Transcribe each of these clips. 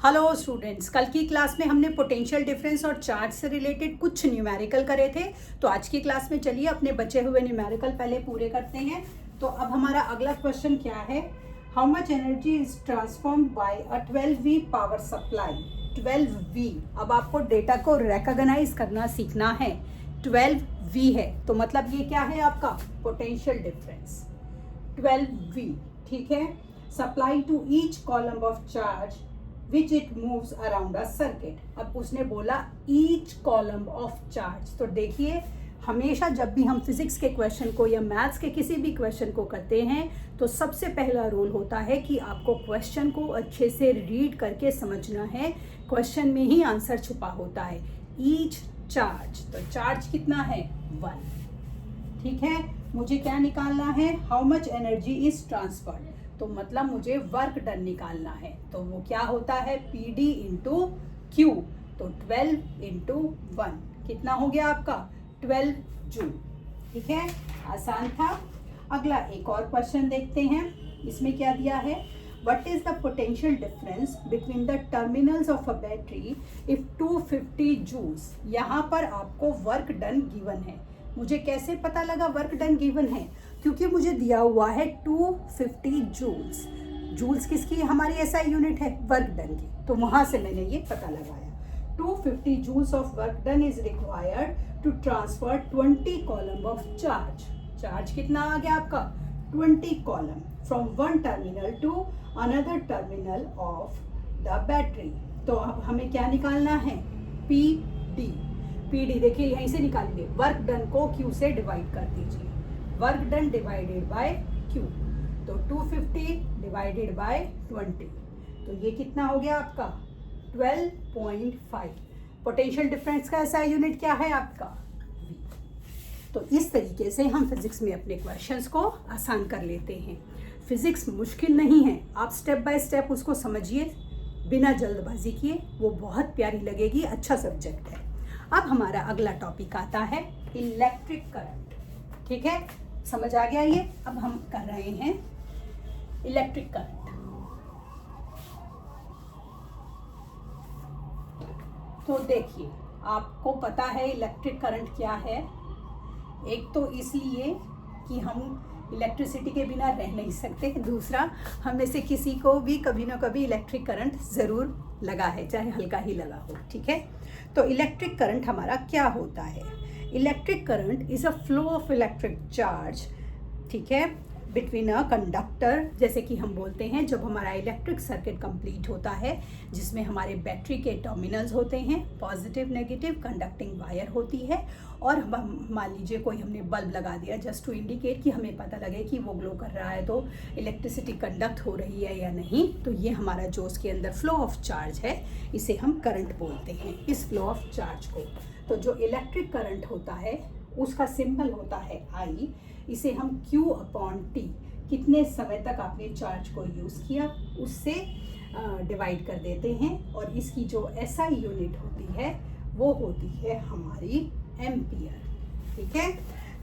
Hello students, कल की class में हमने पोटेंशियल डिफरेंस और चार्ज से रिलेटेड कुछ न्यूमेरिकल करे थे। तो आज की क्लास में चलिए अपने बचे हुए न्यूमेरिकल पहले पूरे करते हैं। तो अब हमारा अगला क्वेश्चन क्या है, how much energy is transformed by a 12V power supply. 12V, अब आपको डेटा को रिकॉग्नाइज करना सीखना है। 12V है तो मतलब ये क्या है आपका पोटेंशियल डिफरेंस 12V, ठीक है। Supply to each coulomb of charge which it moves around a circuit। अब उसने बोला each column of charge। तो देखिए हमेशा जब भी हम फिजिक्स के क्वेश्चन को या मैथ्स के किसी भी क्वेश्चन को करते हैं तो सबसे पहला रूल होता है कि आपको क्वेश्चन को अच्छे से रीड करके समझना है। क्वेश्चन में ही आंसर छुपा होता है। ईच चार्ज, तो चार्ज कितना है 1, ठीक है। मुझे क्या निकालना है, how much energy is transferred, तो मतलब मुझे वर्क डन निकालना है। तो वो क्या होता है PD इंटू क्यू। तो 12 इंटू 1 कितना हो गया आपका 12 जूल, ठीक है। आसान था। अगला एक और क्वेश्चन देखते हैं। इसमें क्या दिया है, what is the potential difference between the terminals of a battery if 250 joules. यहाँ पर आपको वर्क डन गिवन है। मुझे कैसे पता लगा वर्क डन गिवन है, क्योंकि मुझे दिया हुआ है 250 जूल्स। जूल्स किसकी, हमारी SI यूनिट है वर्क डन की, तो वहां से मैंने ये पता लगाया। 250 joules of work done is required to transfer 20 coulomb of charge. Charge कितना आ गया आपका 20 coulomb from one terminal to another terminal of the battery. तो अब हमें क्या निकालना है, PD देखिए यहीं से निकालेंगे। वर्क डन को Q से डिवाइड कर दीजिए, work done divided by Q। तो 250 डिवाइडेड बाय 20, तो ये कितना हो गया आपका 12.5। पोटेंशियल डिफरेंस का SI यूनिट क्या है आपका V। तो इस तरीके से हम फिजिक्स में अपने क्वेश्चंस को आसान कर लेते हैं। फिजिक्स मुश्किल नहीं है, आप स्टेप बाय स्टेप उसको समझिए बिना जल्दबाजी किए, वो बहुत प्यारी लगेगी, अच्छा सब्जेक्ट है। अब हमारा अगला टॉपिक आता है इलेक्ट्रिक करंट, ठीक है। समझ आ गया ये। अब हम कर रहे हैं इलेक्ट्रिक करंट। तो देखिए आपको पता है इलेक्ट्रिक करंट क्या है। एक तो इसलिए कि हम इलेक्ट्रिसिटी के बिना रह नहीं सकते, दूसरा हम में से किसी को भी कभी ना कभी इलेक्ट्रिक करंट ज़रूर लगा है, चाहे हल्का ही लगा हो, ठीक है। तो इलेक्ट्रिक करंट हमारा क्या होता है, electric current is a flow of electric charge, ठीक है, बिटवीन अ कंडक्टर। जैसे कि हम बोलते हैं जब हमारा इलेक्ट्रिक सर्किट कंप्लीट होता है जिसमें हमारे बैटरी के टर्मिनल्स होते हैं, पॉजिटिव नेगेटिव कंडक्टिंग वायर होती है, और मान लीजिए कोई हमने बल्ब लगा दिया जस्ट टू इंडिकेट कि हमें पता लगे कि वो ग्लो कर रहा है तो इलेक्ट्रिसिटी कंडक्ट हो रही है या नहीं। तो ये हमारा जो उसके अंदर फ्लो ऑफ चार्ज है इसे हम करंट बोलते हैं, इस फ्लो ऑफ चार्ज को। तो जो इलेक्ट्रिक करंट होता है उसका सिंबल होता है I। इसे हम Q/T, कितने समय तक आपने चार्ज को यूज़ किया उससे डिवाइड कर देते हैं, और इसकी जो SI यूनिट होती है वो होती है हमारी एम्पियर, ठीक है।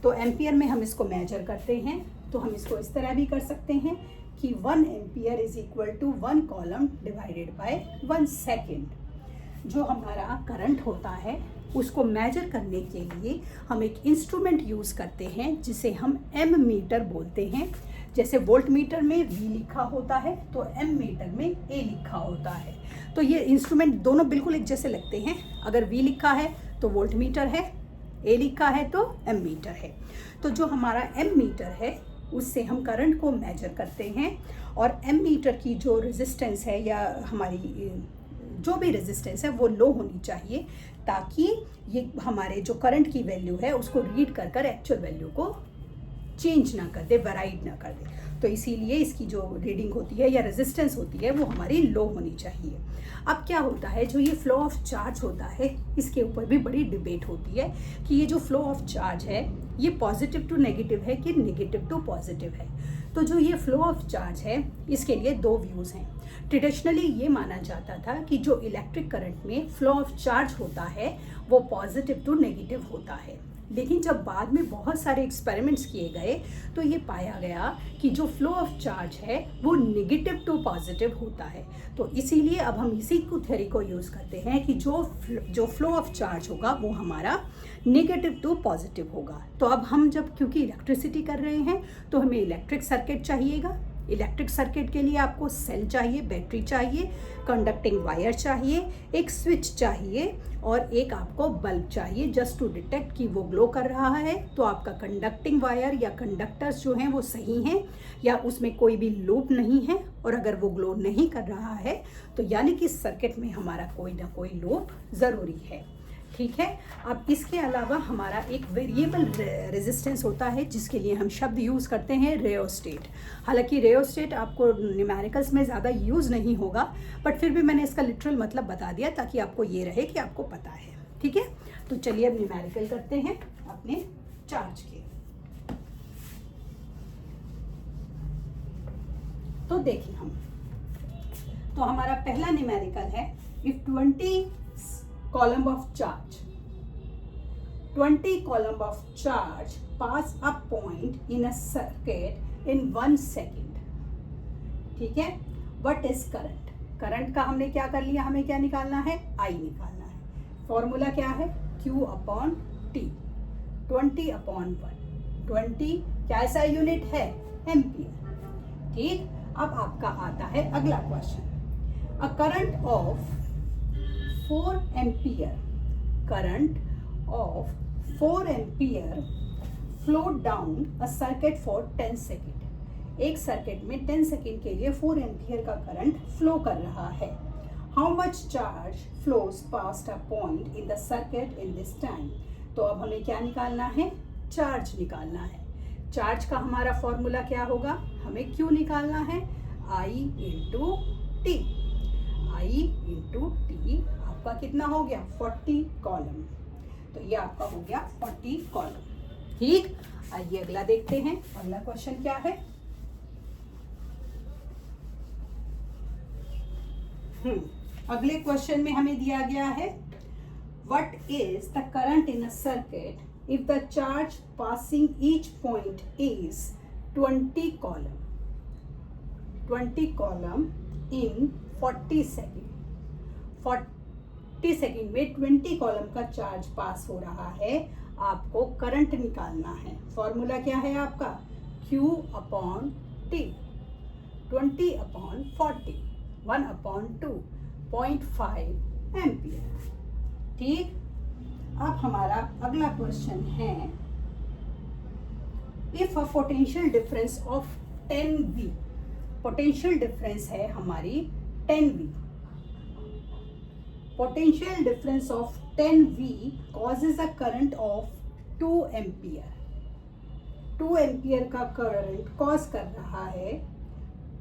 तो एम्पियर में हम इसको मेजर करते हैं, तो हम इसको इस तरह भी कर सकते हैं कि 1 ampere is equal to 1 coulomb divided by 1 second. जो हमारा करंट होता है उसको मेजर करने के लिए हम एक इंस्ट्रूमेंट यूज़ करते हैं जिसे हम एम मीटर बोलते हैं। जैसे वोल्ट मीटर में V लिखा होता है तो एम मीटर में A लिखा होता है। तो ये इंस्ट्रूमेंट दोनों बिल्कुल एक जैसे लगते हैं। अगर V लिखा है तो वोल्ट मीटर है, A लिखा है तो एम मीटर है। तो जो हमारा एम मीटर है उससे हम करंट को मेजर करते हैं, और एम मीटर की जो रेजिस्टेंस है या हमारी जो भी रेजिस्टेंस है वो लो होनी चाहिए, ताकि ये हमारे जो करंट की वैल्यू है उसको रीड कर कर एक्चुअल वैल्यू को चेंज ना कर दे, वेराइड ना कर दे। तो इसीलिए इसकी जो रीडिंग होती है या रेजिस्टेंस होती है वो हमारी लो होनी चाहिए। अब क्या होता है, जो ये फ्लो ऑफ चार्ज होता है इसके ऊपर भी बड़ी डिबेट होती है कि ये जो फ्लो ऑफ चार्ज है ये पॉजिटिव टू नेगेटिव है कि नेगेटिव टू पॉजिटिव है। तो जो ये फ्लो ऑफ चार्ज है इसके लिए दो व्यूज़ हैं। ट्रेडिशनली ये माना जाता था कि जो इलेक्ट्रिक करंट में फ्लो ऑफ चार्ज होता है वो पॉजिटिव टू नेगेटिव होता है, लेकिन जब बाद में बहुत सारे एक्सपेरिमेंट्स किए गए तो ये पाया गया कि जो फ्लो ऑफ चार्ज है वो नेगेटिव टू पॉजिटिव होता है। तो इसीलिए अब हम इसी को थ्योरी को यूज़ करते हैं कि जो फ्लो ऑफ चार्ज होगा वो हमारा नेगेटिव टू पॉजिटिव होगा। तो अब हम जब क्योंकि इलेक्ट्रिसिटी कर रहे हैं तो हमें इलेक्ट्रिक सर्किट चाहिएगा। इलेक्ट्रिक सर्किट के लिए आपको सेल चाहिए, बैटरी चाहिए, कंडक्टिंग वायर चाहिए, एक स्विच चाहिए और एक आपको बल्ब चाहिए जस्ट टू डिटेक्ट कि वो ग्लो कर रहा है। तो आपका कंडक्टिंग वायर या कंडक्टर्स जो हैं वो सही हैं या उसमें कोई भी लूप नहीं है, और अगर वो ग्लो नहीं कर रहा है तो यानी कि सर्किट में हमारा कोई ना कोई लूप ज़रूरी है। ठीक है। अब इसके अलावा हमारा एक वेरिएबल रेजिस्टेंस होता है जिसके लिए हम शब्द यूज़ करते हैं रेओस्टेट। हालांकि रेओस्टेट आपको न्यूमेरिकल्स में ज़्यादा यूज़ नहीं होगा, बट फिर भी मैंने इसका लिटरल मतलब बता दिया ताकि आपको ये रहे कि आपको पता है। ठीक है, तो चलिए अब न्यूमेरिकल करते हैं अपने चार्ज के। तो देखिए तो हमारा पहला न्यूमेरिकल है, if 20 column of charge 20 column of charge pass a point in a circuit in 1 second। ठीक है, what is current? करंट का हमने क्या कर लिया, हमें क्या निकालना है, I निकालना है। फॉर्मूला क्या है, Q अपॉन T, 20/1। 20 क्या ऐसा यूनिट है, एम्पियर। ठीक, अब आपका आता है अगला question, a current of 4 ampere, current of 4 ampere flow down a circuit for 10 second. एक सर्किट में 10 सेकेंड के लिए 4 एम्पियर का करंट फ्लो कर रहा है। How much charge flows past a point in the circuit in this time. तो अब हमें क्या निकालना है, चार्ज निकालना है। चार्ज का हमारा फॉर्मूला क्या होगा, हमें क्यू निकालना है, I into T. I into T आपका कितना हो गया, 40 कॉलम। तो ये आपका हो गया 40 कॉलम। ठीक, आइए अगला देखते हैं। अगला क्वेश्चन क्या है, अगले क्वेश्चन में हमें दिया गया है, what is the current in a circuit if the charge passing each point is 20 column 20 column in 40 second. 40 second में 20 कॉलम का चार्ज पास हो रहा है, आपको करंट निकालना है। फॉर्मूला क्या है आपका, Q अपॉन T, 20/40, 1/2, 0.5 एम्पियर। ठीक, अब हमारा अगला क्वेश्चन है, if a potential difference of 10V, potential difference है हमारी 10V, potential difference of 10V causes a current of 2 ampere. 2 ampere का करंट कॉज कर रहा है,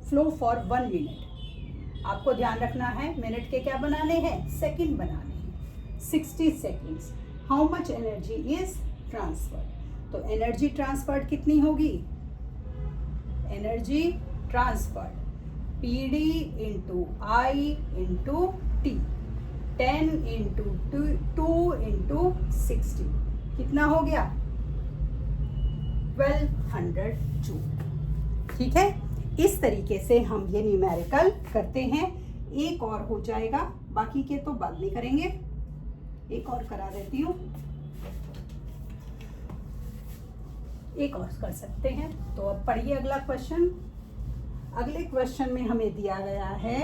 फ्लो फॉर 1 मिनट। आपको ध्यान रखना है, मिनट के क्या बनाने हैं, सेकंड बनाने हैं, 60 seconds. How much energy is transferred. तो एनर्जी ट्रांसफर्ड कितनी होगी, energy transferred PD into I into T, 10 into 2 into 60 कितना हो गया, 1200 जूल। ठीक है, इस तरीके से हम ये न्यूमेरिकल करते हैं। एक और हो जाएगा, बाकी के तो बाद में करेंगे, एक और करा देती हूँ, एक और कर सकते हैं। तो अब पढ़िए अगला क्वेश्चन। अगले क्वेश्चन में हमें दिया गया है,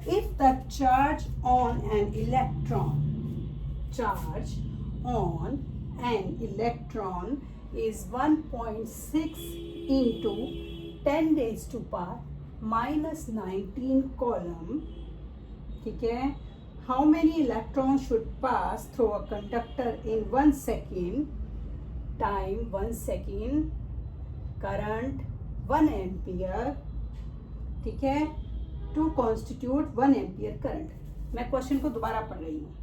if the charge on an electron is 1.6 into 10 raised to power minus 19 coulomb, ठीक है, how many electrons should pass through a conductor in 1 second, time 1 second, current 1 ampere, ठीक है, टू कॉन्स्टिट्यूट 1 एम्पियर करंट। मैं question को दोबारा पढ़ रही हूँ।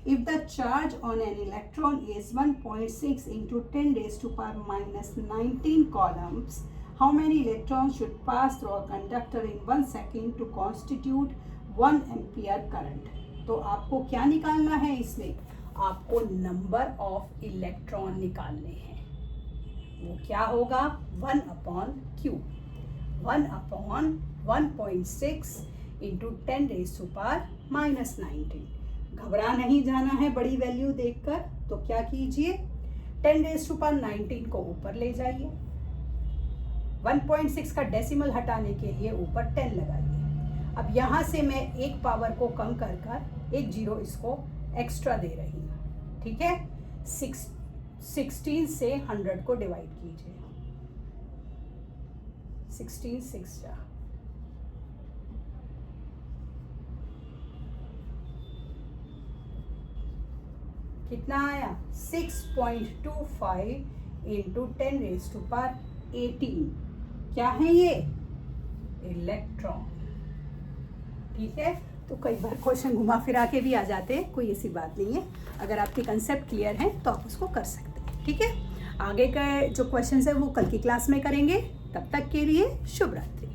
If the charge on an electron is 1.6 into 10 raised to power minus 19 columns, how many electrons should pass through a conductor in 1 second to constitute 1 ampere current. तो आपको क्या निकालना है इसमें, आपको नंबर ऑफ इलेक्ट्रॉन निकालने हैं। वो क्या होगा? 1/Q, 1/1.6 into 10⁻⁻19। घबरा नहीं जाना है बड़ी वैल्यू देखकर, तो क्या कीजिए, 10⁻19 को ऊपर ले जाइए, 1.6 का डेसिमल हटाने के लिए ऊपर 10 लगाइए। अब यहाँ से मैं एक पावर को कम कर एक जीरो इसको एक्स्ट्रा दे रही हूँ, ठीक है। 16 से 100 को डिवाइड कीजिए, 16 6 जा, कितना आया? 6.25 इंटू 10⁻18। क्या है ये? इलेक्ट्रॉन, ठीक है। तो कई बार क्वेश्चन घुमा फिरा के भी आ जाते हैं, कोई ऐसी बात नहीं है। अगर आपके कंसेप्ट क्लियर है तो आप उसको कर सकते हैं, ठीक है। आगे का जो क्वेश्चन है वो कल की क्लास में करेंगे। तब तक के लिए शुभ रात्रि।